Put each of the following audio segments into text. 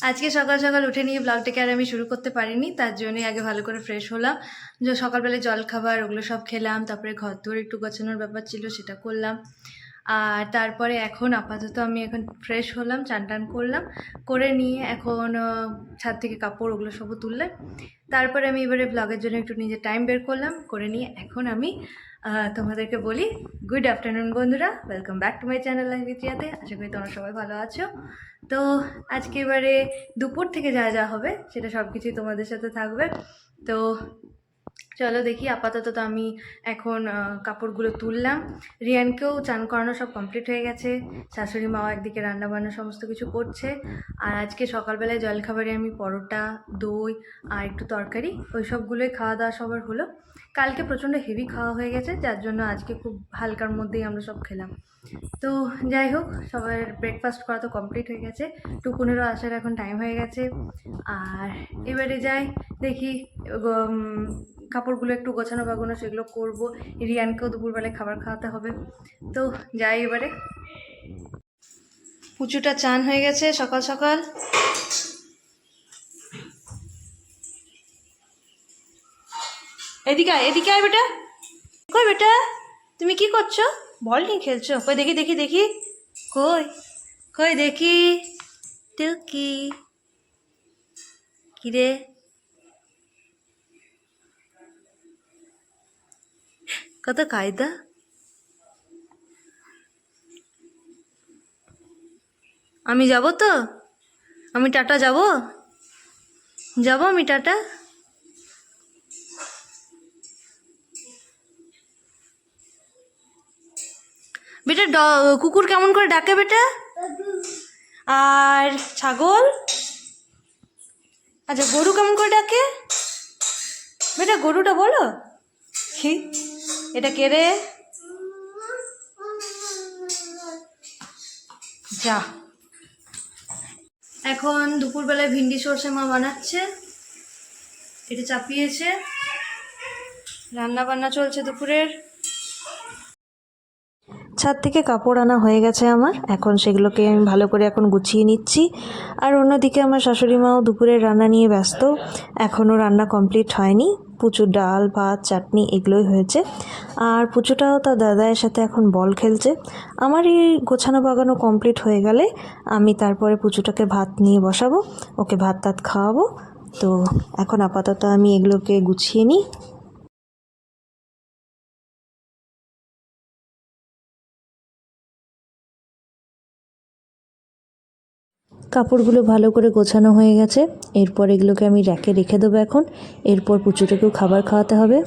আজকে সকাল সকাল উঠে নিয়ে ব্লগটাকে আর আমি শুরু করতে পারিনি, তার জন্যই আগে ভালো করে ফ্রেশ হলাম। যে সকালবেলায় জল খাবার ওগুলো সব খেলাম, তারপরে ঘর দৌড় একটু গোছানোর ব্যাপার ছিল সেটা করলাম। আর তারপরে এখন আপাতত আমি এখন ফ্রেশ হলাম, চান টান করলাম, করে নিয়ে এখন ছাদ থেকে কাপড় ওগুলো সবও তুললাম। তারপরে আমি এবারে ব্লগের জন্য একটু নিজে টাইম বের করলাম, করে নিয়ে এখন আমি তোমাদেরকে বলি গুড আফটারনুন বন্ধুরা, welcome back to my channel life with রিয়াতে। আশা করি তোমরা সবাই ভালো আছো। তো আজকে এবারে দুপুর থেকে যা যা হবে সেটা সব কিছুই তোমাদের সাথে থাকবে। তো চলো দেখি। আপাতত তো আমি এখন কাপড়গুলো তুললাম, রিয়ানকেও চান করানো সব কমপ্লিট হয়ে গেছে, শাশুড়ি মাও একদিকে রান্নাবান্না সমস্ত কিছু করছে। আর আজকে সকালবেলায় জলখাবারে আমি পরোটা, দই আর একটু তরকারি ওই সবগুলোই খাওয়া দাওয়া সবার হলো। কালকে প্রচণ্ড হেভি খাওয়া হয়ে গেছে, যার জন্য আজকে খুব হালকার মধ্যেই আমরা সব খেলাম। তো যাই হোক, সবার ব্রেকফাস্ট করা তো কমপ্লিট হয়ে গেছে, টুকুনেরও আসার এখন টাইম হয়ে গেছে। আর এবারে যাই দেখি, কাপড়গুলো একটু গোছানো বাগানো সেগুলো করবো, রিয়ানকেও দুপুরবেলায় খাবার খাওয়াতে হবে। তো যাই এবারে। পুচুটা চান হয়ে গেছে সকাল সকাল। এদিকে আয়, এদিকে আয় বেটা। কই বেটা, তুমি কি করছো? বল নিয়ে খেলছো? কই দেখি দেখি দেখি, কই কই দেখি। টুকি কিরে, কত কায়দা। আমি যাব তো, আমি টাটা যাব, যাব আমি টাটা। বেটা কুকুর কেমন করে ডাকে বেটা? আর ছাগল? আচ্ছা, গরু কেমন করে ডাকে বেটা? গরুটা বলো। কি এটা কে রে? যা। এখন দুপুরবেলায় ভিন্ডি সর্ষে মা বানাচ্ছে, এটা চাপিয়েছে, রান্না বান্না চলছে দুপুরের। ছাদ থেকে কাপড় আনা হয়ে গেছে আমার, এখন সেগুলোকে আমি ভালো করে এখন গুছিয়ে নিচ্ছি। আর অন্যদিকে আমার শাশুড়ি মাও দুপুরের রান্না নিয়ে ব্যস্ত, এখনও রান্না কমপ্লিট হয়নি। পুচুর ডাল ভাত চাটনি এগুলোই হয়েছে। আর পুচুটাও তার দাদায়ের সাথে এখন বল খেলছে। আমার এই গোছানো বাগানো কমপ্লিট হয়ে গেলে আমি তারপরে পুচুটাকে ভাত নিয়ে বসাবো, ওকে ভাত টাত খাওয়াবো। তো এখন আপাতত আমি এগুলোকে গুছিয়ে নিই। কাপড়গুলো ভালো করে গোছানো হয়ে গেছে, এরপর এগুলোকে আমি র্যাকে রেখে দেবো এখন। এরপর পুচুটাকেও খাবার খাওয়াতে হবে।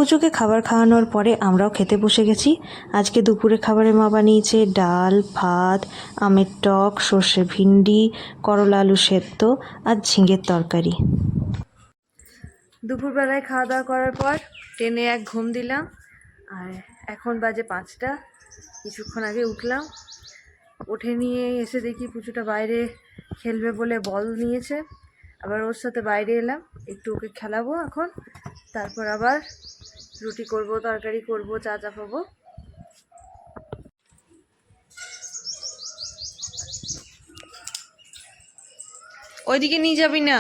পুজোকে খাবার খাওয়ানোর পরে আমরাও খেতে বসে গেছি। আজকে দুপুরে খাবারে মা বানিয়েছে ডাল, ভাত, আমের টক, সর্ষে ভিন্ডি, করলা আলু সেদ্ধ আর ঝিঙের তরকারি। দুপুরবেলায় খাওয়া দাওয়া করার পর টেনে এক ঘুম দিলাম। আর এখন বাজে 5টা, কিছুক্ষণ আগে উঠলাম। উঠে নিয়ে এসে দেখি পুচুটা বাইরে খেলবে বলে বল নিয়েছে, আবার ওর সাথে বাইরে এলাম, একটু ওকে খেলাবো এখন। তারপর আবার রুটি করব, তরকারি করব, চা চাপাবো। ওইদিকে নিয়ে যাবি না,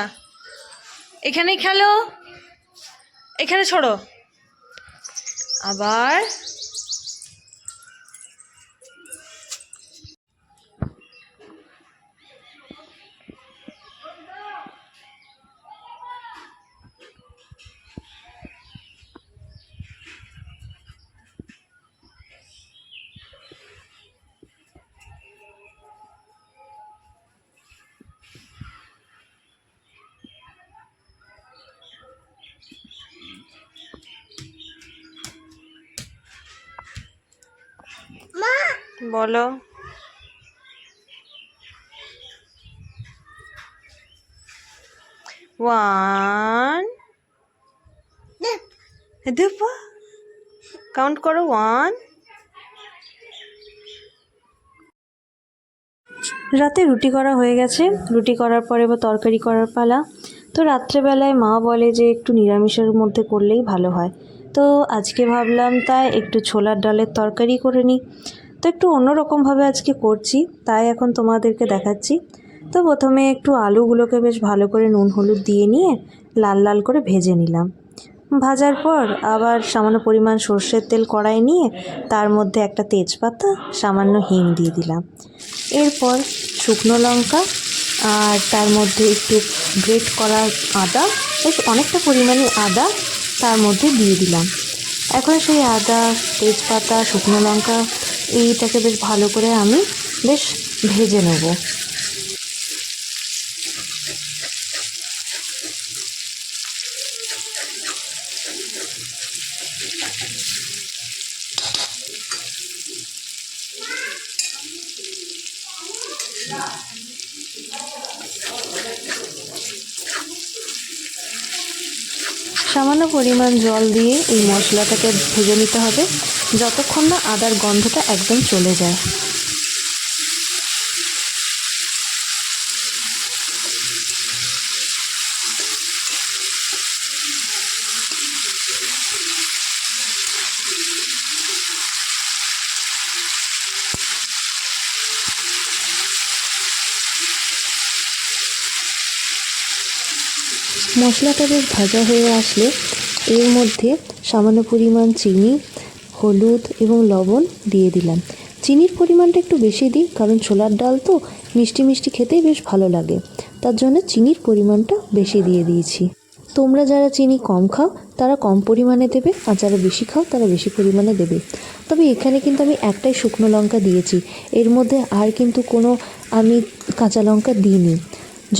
এখানেই খেলো, এখানে ছড়ো। আবার বলো। ওয়ান, দেখো কাউন্ট করো, 1। রাতে রুটি করা হয়ে গেছে, রুটি করার পরে বা তরকারি করার পালা। তো রাত্রেবেলায় মা বলে যে একটু নিরামিষের মধ্যে করলেই ভালো হয়, তো আজকে ভাবলাম তাই একটু ছোলার ডালের তরকারি করে নিই। তো একটু অন্যরকমভাবে আজকে করছি, তাই এখন তোমাদেরকে দেখাচ্ছি। তো প্রথমে একটু আলুগুলোকে বেশ ভালো করে নুন হলুদ দিয়ে নিয়ে লাল লাল করে ভেজে নিলাম। ভাজার পর আবার সামান্য পরিমাণ সর্ষের তেল কড়াই নিয়ে তার মধ্যে একটা তেজপাতা, সামান্য হিং দিয়ে দিলাম। এরপর শুকনো লঙ্কা আর তার মধ্যে একটু গ্রেট করা আদা, বেশ অনেকটা পরিমাণে আদা তার মধ্যে দিয়ে দিলাম। এখন সেই আদা, তেজপাতা, শুকনো লঙ্কা এইটাকে বেশ ভালো করে আমি বেশ ভেজে নেব। সামান্য পরিমাণ জল দিয়ে এই মশলাটাকে ভেজে নিতে হবে যতক্ষণ না আদার গন্ধটা একদম চলে যায়। মশলাটা বেশ ভাজা হয়ে আসলে এর মধ্যে সামান্য পরিমাণ চিনি, হলুদ এবং লবণ দিয়ে দিলাম। চিনির পরিমাণটা একটু বেশি দিই, কারণ ছোলার ডাল তো মিষ্টি মিষ্টি খেতেই বেশ ভালো লাগে, তার জন্য চিনির পরিমাণটা বেশি দিয়ে দিয়েছি। তোমরা যারা চিনি কম খাও তারা কম পরিমাণে দেবে, আর যারা বেশি খাও তারা বেশি পরিমাণে দেবে। তবে এখানে কিন্তু আমি একটাই শুকনো লঙ্কা দিয়েছি, এর মধ্যে আর কিন্তু কোনো আমি কাঁচা লঙ্কা দিইনি।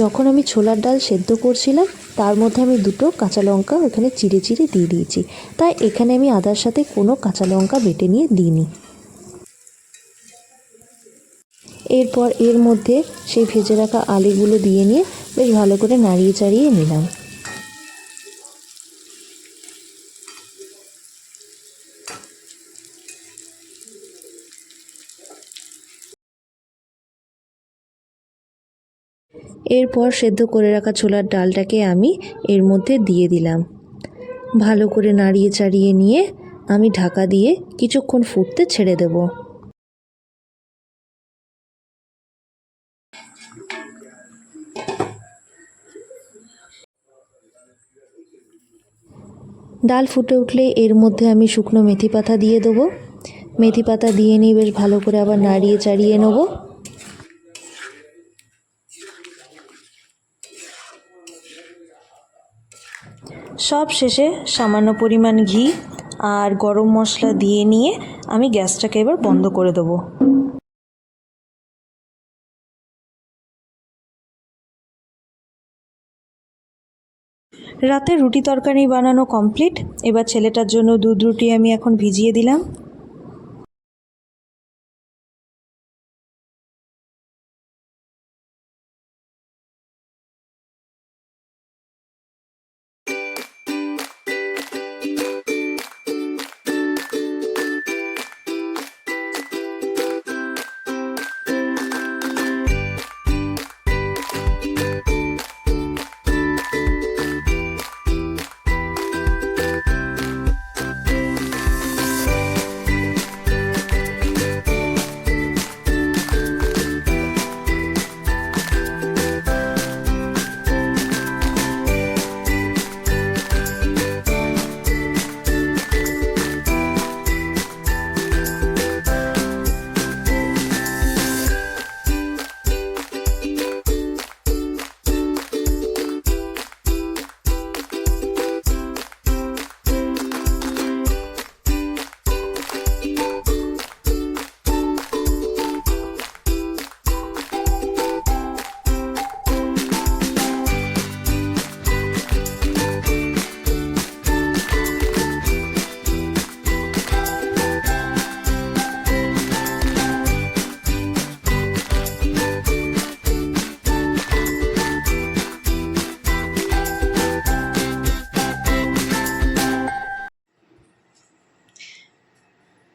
যখন আমি ছোলার ডাল সেদ্ধ করছিলাম তার মধ্যে আমি 2টো কাঁচা লঙ্কা এখানে চিড়ে চিড়ে দিয়ে দিয়েছি, তাই এখানে আমি আদার সাথে কোনো কাঁচা লঙ্কা বেটে নিয়ে দিইনি। এরপর এর মধ্যে সেই ভেজে রাখা আলুগুলো দিয়ে নিয়ে বেশ ভালো করে নাড়িয়ে চাড়িয়ে নিলাম। এরপর সেদ্ধ করে রাখা ছোলার ডালটাকে আমি এর মধ্যে দিয়ে দিলাম। ভালো করে নাড়িয়ে চাড়িয়ে নিয়ে আমি ঢাকা দিয়ে কিছুক্ষণ ফুটতে ছেড়ে দেব। ডাল ফুটে উঠলে এর মধ্যে আমি শুকনো মেথি পাতা দিয়ে দেবো। মেথি পাতা দিয়ে নিয়ে বেশ ভালো করে আবার নাড়িয়ে চাড়িয়ে নেব। সব শেষে সামান্য পরিমাণ ঘি আর গরম মশলা দিয়ে নিয়ে আমি গ্যাসটাকে এবার বন্ধ করে দেবো। রাতে রুটি তরকারি বানানো কমপ্লিট। এবার ছেলেটার জন্য দুধ রুটি আমি এখন ভিজিয়ে দিলাম।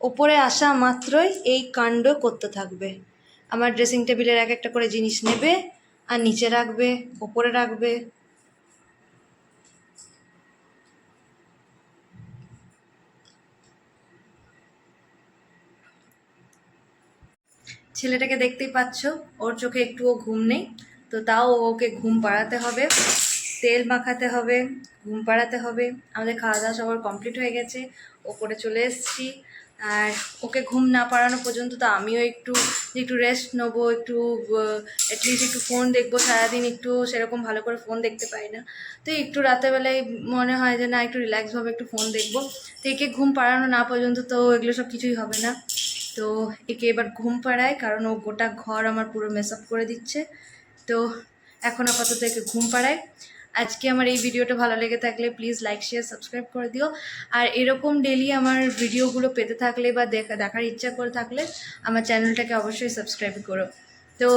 ওপরে আসা মাত্রই এই কাণ্ড করতে থাকবে। আমার ড্রেসিং টেবিলের এক একটা করে জিনিস নেবে আর নিচে রাখবে, ওপরে রাখবে। ছেলেটাকে দেখতেই পাচ্ছ, ওর চোখে একটুও ঘুম নেই, তো তাও ওকে ঘুম পাড়াতে হবে, তেল মাখাতে হবে, ঘুম পাড়াতে হবে। আমাদের খাওয়া দাওয়া সবার কমপ্লিট হয়ে গেছে, ওপরে চলে এসেছি। আর ওকে ঘুম না পাড়ানো পর্যন্ত তো আমিও একটু একটু রেস্ট নেবো, একটু অ্যাটলিস্ট একটু ফোন দেখবো। সারাদিন একটু সেরকম ভালো করে ফোন দেখতে পাই না, তো একটু রাতেরবেলায় মনে হয় যে না একটু রিল্যাক্সভাবে একটু ফোন দেখবো। তো একে ঘুম পাড়ানো না পর্যন্ত তো এগুলো সব কিছুই হবে না। তো একে এবার ঘুম পাড়ায়, কারণ ও গোটা ঘর আমার পুরো মেস আপ করে দিচ্ছে। তো এখন আপাতত একে ঘুম পাড়ায়। আজকে আমার এই ভিডিওটা ভালো লেগে থাকলে প্লিজ লাইক শেয়ার সাবস্ক্রাইব করে দিও। আর এরকম ডেলি আমার ভিডিওগুলো পেতে থাকলে বা দেখার ইচ্ছা করে থাকলে আমার চ্যানেলটাকে অবশ্যই সাবস্ক্রাইব করো। তো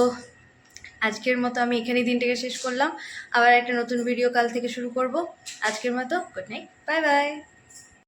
আজকের মতো আমি এখানেই দিনটাকে শেষ করলাম। আবার একটা নতুন ভিডিও কাল থেকে শুরু করব। আজকের মতো গুড নাইট, বাই বাই।